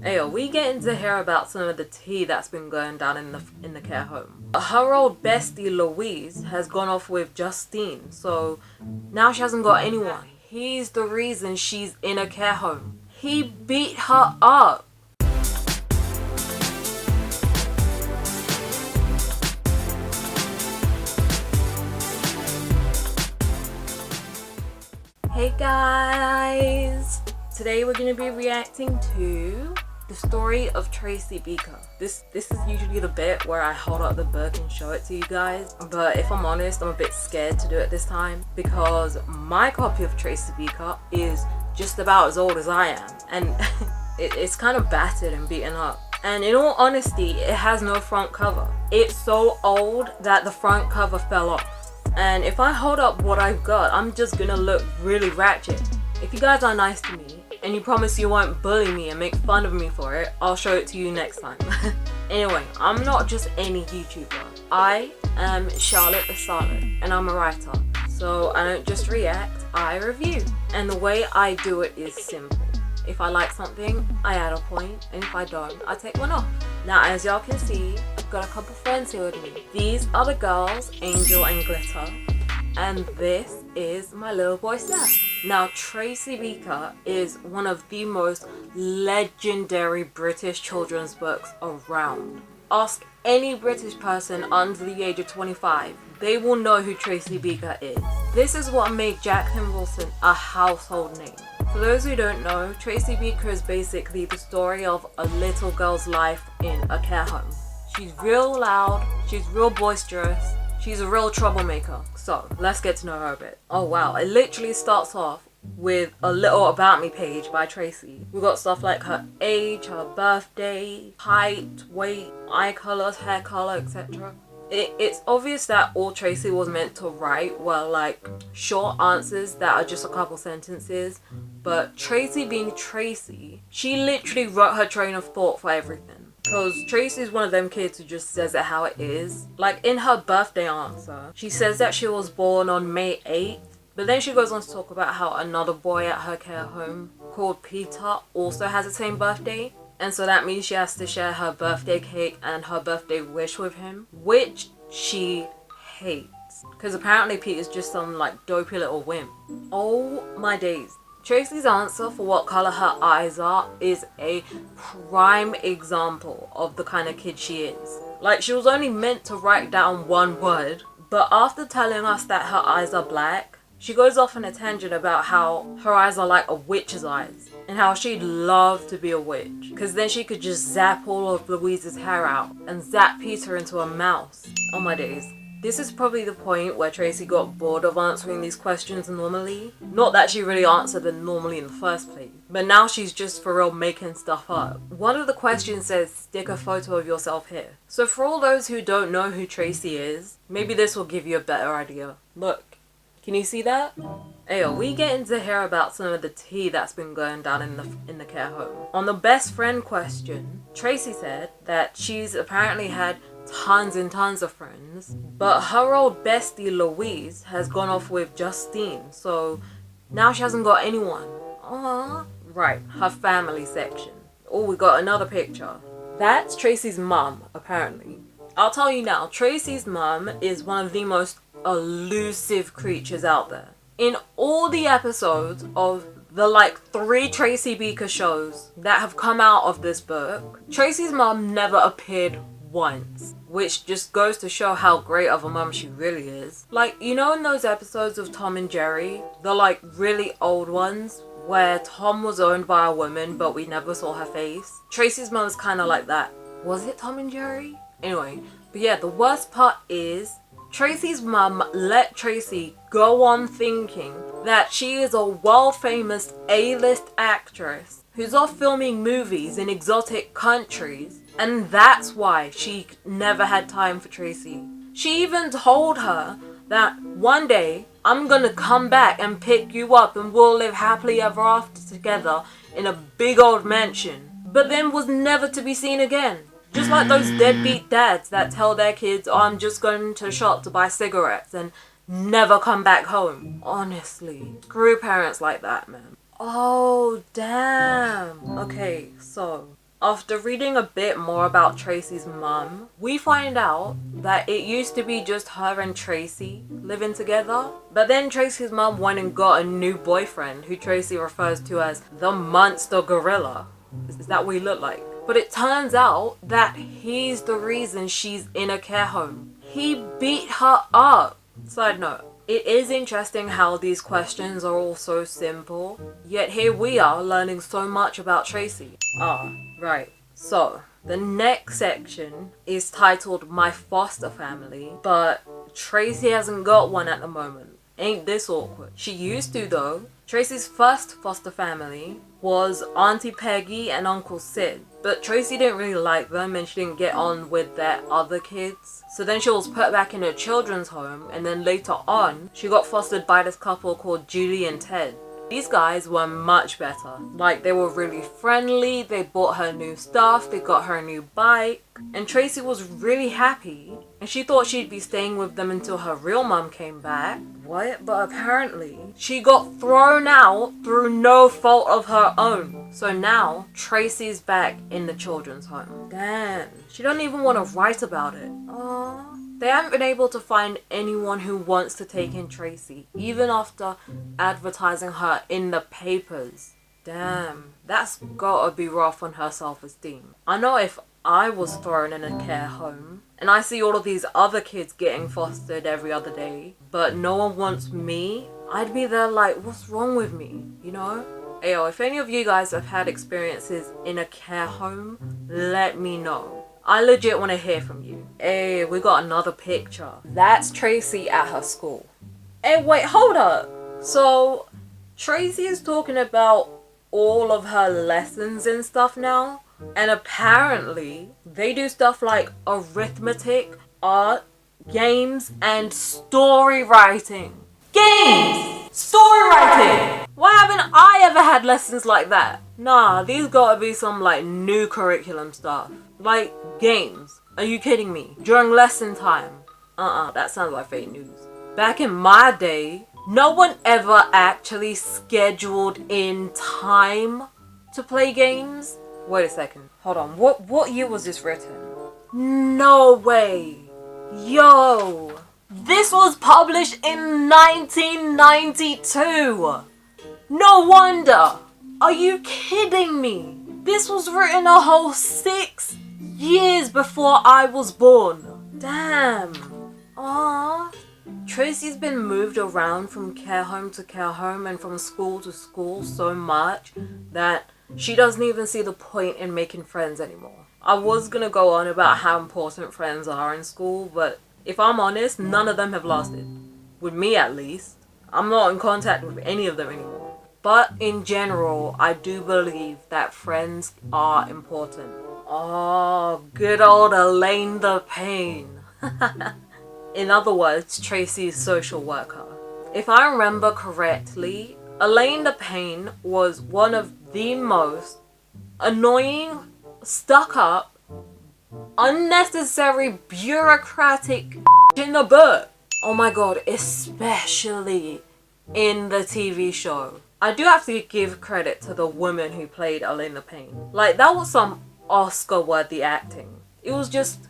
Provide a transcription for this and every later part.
Ayo, we getting to hear about some of the tea that's been going down in the care home. Her old bestie Louise has gone off with Justine, so now she hasn't got anyone. He's the reason she's in a care home. He beat her up. Hey guys! Today we're going to be reacting to the story of Tracy Beaker. This is usually the bit where I hold up the book and show it to you guys, but if I'm honest, I'm a bit scared to do it this time because my copy of Tracy Beaker is just about as old as I am, and it's kind of battered and beaten up. And in all honesty, it has no front cover. It's so old that the front cover fell off. And if I hold up what I've got, I'm just gonna look really ratchet. If you guys are nice to me and you promise you won't bully me and make fun of me for it, I'll show it to you next time. Anyway, I'm not just any YouTuber. I am Starlet the Starlet, and I'm a writer. So I don't just react, I review. And the way I do it is simple. If I like something, I add a point, and if I don't, I take one off. Now, as y'all can see, I've got a couple friends here with me. These are the girls, Angel and Glitter, and this is my little boy Seth. Now, Tracy Beaker is one of the most legendary British children's books around. Ask any British person under the age of 25, they will know who Tracy Beaker is. This is what made Jacqueline a household name. For those who don't know, Tracy Beaker is basically the story of a little girl's life in a care home. She's real loud, she's real boisterous, she's a real troublemaker. So, let's get to know her a bit. Oh wow, it literally starts off with a little about me page by Tracy. We've got stuff like her age, her birthday, height, weight, eye colours, hair colour, etc. It's obvious that all Tracy was meant to write were like short answers that are just a couple sentences, but Tracy being Tracy, she literally wrote her train of thought for everything. Because Tracy's one of them kids who just says it how it is. Like in her birthday answer, she says that she was born on May 8th, but then she goes on to talk about how another boy at her care home called Peter also has the same birthday. And so that means she has to share her birthday cake and her birthday wish with him, which she hates. Because apparently Peter's just some like dopey little wimp. Oh my days. Tracy's answer for what colour her eyes are is a prime example of the kind of kid she is. Like, she was only meant to write down one word, but after telling us that her eyes are black, she goes off on a tangent about how her eyes are like a witch's eyes and how she'd love to be a witch because then she could just zap all of Louise's hair out and zap Peter into a mouse. Oh my days. This is probably the point where Tracy got bored of answering these questions normally. Not that she really answered them normally in the first place, but now she's just for real making stuff up. One of the questions says, stick a photo of yourself here. So for all those who don't know who Tracy is, maybe this will give you a better idea. Look. Can you see that? Ayo, we getting to hear about some of the tea that's been going down in the care home. On the best friend question, Tracy said that she's apparently had tons and tons of friends, but her old bestie Louise has gone off with Justine, so now she hasn't got anyone. Aww. Right, her family section. Oh, we got another picture. That's Tracy's mum, apparently. I'll tell you now, Tracy's mum is one of the most elusive creatures out there. In all the episodes of the like 3 Tracy Beaker shows that have come out of this book, Tracy's mum never appeared once, which just goes to show how great of a mum she really is. Like, you know in those episodes of Tom and Jerry, the like really old ones where Tom was owned by a woman but we never saw her face? Tracy's mum is kind of like that. Was it Tom and Jerry? Anyway, but yeah, the worst part is Tracy's mum let Tracy go on thinking that she is a world-famous A-list actress who's off filming movies in exotic countries, and that's why she never had time for Tracy. She even told her that one day, I'm gonna come back and pick you up and we'll live happily ever after together in a big old mansion, but then was never to be seen again. Just like those deadbeat dads that tell their kids, oh, I'm just going to the shop to buy cigarettes and never come back home. Honestly, screw parents like that, man. Oh, damn. Okay, so After reading a bit more about Tracy's mum, we find out that it used to be just her and Tracy living together. But then Tracy's mum went and got a new boyfriend who Tracy refers to as the monster gorilla. Is that what he looked like? But it turns out that he's the reason she's in a care home. He beat her up. Side note. It is interesting how these questions are all so simple, yet here we are learning so much about Tracy. Right. So, the next section is titled My Foster Family, but Tracy hasn't got one at the moment. Ain't this awkward? She used to though. Tracy's first foster family was Auntie Peggy and Uncle Sid, but Tracy didn't really like them and she didn't get on with their other kids. So then she was put back in a children's home, and then later on she got fostered by this couple called Julie and Ted. These guys were much better. Like, they were really friendly, they bought her new stuff, they got her a new bike, and Tracy was really happy. And she thought she'd be staying with them until her real mum came back. What? But apparently, she got thrown out through no fault of her own. So now, Tracy's back in the children's home. Damn. She don't even want to write about it. Aww. They haven't been able to find anyone who wants to take in Tracy, even after advertising her in the papers. Damn, that's gotta be rough on her self-esteem. I know if I was thrown in a care home, and I see all of these other kids getting fostered every other day, but no one wants me, I'd be there like, what's wrong with me, you know? Ayo, if any of you guys have had experiences in a care home, let me know. I legit want to hear from you. Hey, we got another picture. That's Tracy at her school. Hey, wait, hold up. So, Tracy is talking about all of her lessons and stuff now. And apparently, they do stuff like arithmetic, art, games, and story writing. Games! Story writing! Why haven't I ever had lessons like that? Nah, these gotta be some like new curriculum stuff. Like games. Are you kidding me? During lesson time. That sounds like fake news. Back in my day, no one ever actually scheduled in time to play games. Wait a second. Hold on. What year was this written? No way. Yo. This was published in 1992. No wonder. Are you kidding me? This was written a whole 6 years before I was born. Damn. Aww. Tracy's been moved around from care home to care home and from school to school so much that she doesn't even see the point in making friends anymore. I was gonna go on about how important friends are in school, but if I'm honest, none of them have lasted. With me at least. I'm not in contact with any of them anymore. But in general, I do believe that friends are important. Oh, good old Elaine the Pain. In other words, Tracy's social worker. If I remember correctly, Elaine the Pain was one of the most annoying, stuck up, unnecessary, bureaucratic in the book. Oh my god, especially in the TV show. I do have to give credit to the woman who played Elaine the Pain. Like, that was some Oscar-worthy acting. It was just,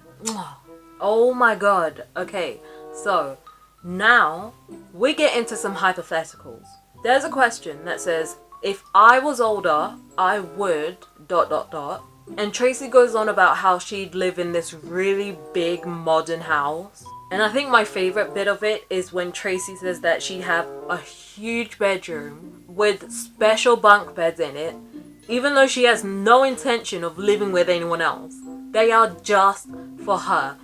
oh my god. Okay, so now we get into some hypotheticals. There's a question that says, if I was older, I would ... And Tracy goes on about how she'd live in this really big modern house. And I think my favorite bit of it is when Tracy says that she'd have a huge bedroom with special bunk beds in it, even though she has no intention of living with anyone else. They are just for her,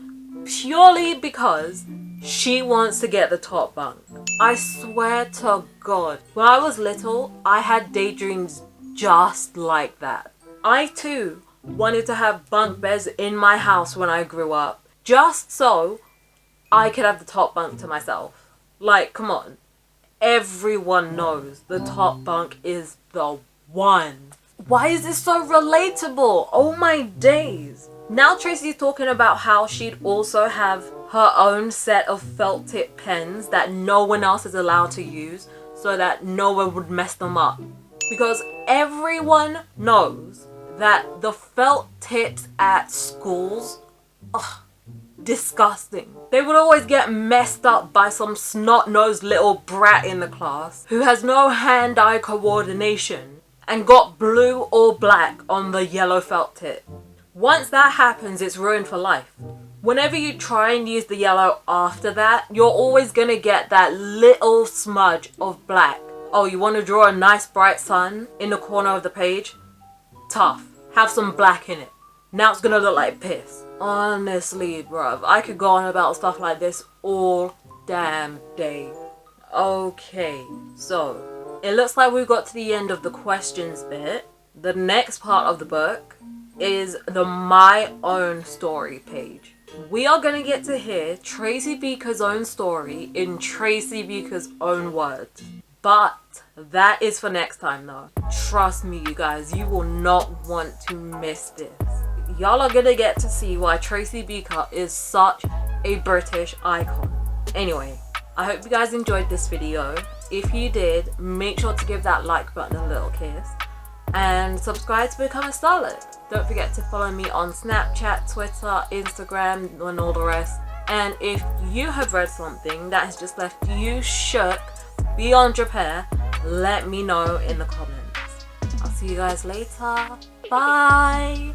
purely because she wants to get the top bunk. I swear to God, when I was little, I had daydreams just like that. I too wanted to have bunk beds in my house when I grew up, just so I could have the top bunk to myself. Like, come on. Everyone knows the top bunk is the one. Why is this so relatable? Oh my days. Now Tracy's talking about how she'd also have her own set of felt tip pens that no one else is allowed to use so that no one would mess them up. Because everyone knows that the felt tips at schools, ugh, disgusting. They would always get messed up by some snot-nosed little brat in the class who has no hand-eye coordination and got blue or black on the yellow felt tip. Once that happens, it's ruined for life. Whenever you try and use the yellow after that, you're always gonna get that little smudge of black. Oh, you want to draw a nice bright sun in the corner of the page? Tough. Have some black in it. Now it's gonna look like piss. Honestly, bruv, I could go on about stuff like this all damn day. Okay, so it looks like we've got to the end of the questions bit. The next part of the book is the My Own Story page. We are gonna get to hear Tracy Beaker's own story in Tracy Beaker's own words. But that is for next time though. Trust me, you guys, you will not want to miss this. Y'all are gonna get to see why Tracy Beaker is such a British icon. Anyway, I hope you guys enjoyed this video. If you did, make sure to give that like button a little kiss. And subscribe to become a Starlet. Don't forget to follow me on Snapchat, Twitter, Instagram, and all the rest. And if you have read something that has just left you shook beyond repair, let me know in the comments. I'll see you guys later. Bye!